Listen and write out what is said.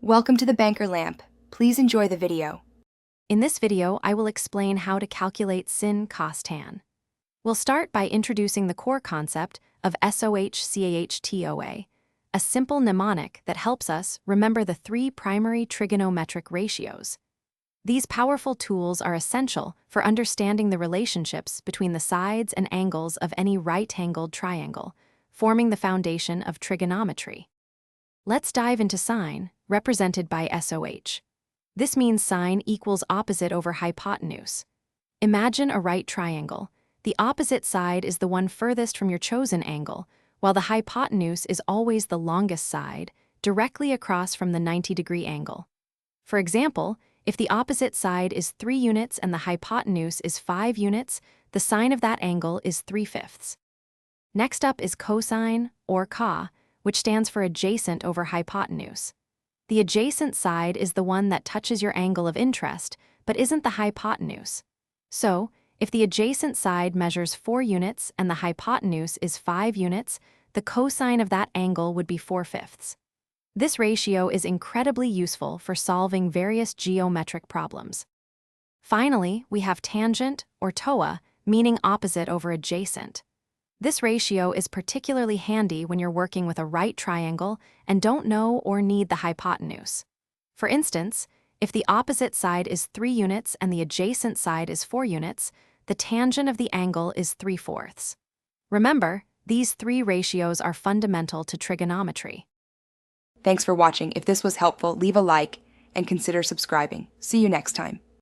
Welcome to the Banker Lamp. Please enjoy the video. In this video, I will explain how to calculate sin cos tan. We'll start by introducing the core concept of SOH-CAH-TOA, a simple mnemonic that helps us remember the three primary trigonometric ratios. These powerful tools are essential for understanding the relationships between the sides and angles of any right-angled triangle, forming the foundation of trigonometry. Let's dive into sine, represented by SOH. This means sine equals opposite over hypotenuse. Imagine a right triangle. The opposite side is the one furthest from your chosen angle, while the hypotenuse is always the longest side, directly across from the 90-degree angle. For example, if the opposite side is 3 units and the hypotenuse is 5 units, the sine of that angle is 3/5. Next up is cosine, or ca, which stands for adjacent over hypotenuse. The adjacent side is the one that touches your angle of interest, but isn't the hypotenuse. So, if the adjacent side measures 4 units and the hypotenuse is 5 units, the cosine of that angle would be 4/5. This ratio is incredibly useful for solving various geometric problems. Finally, we have tangent, or TOA, meaning opposite over adjacent. This ratio is particularly handy when you're working with a right triangle and don't know or need the hypotenuse. For instance, if the opposite side is 3 units and the adjacent side is 4 units, the tangent of the angle is 3/4. Remember, these three ratios are fundamental to trigonometry. Thanks for watching. If this was helpful, leave a like and consider subscribing. See you next time.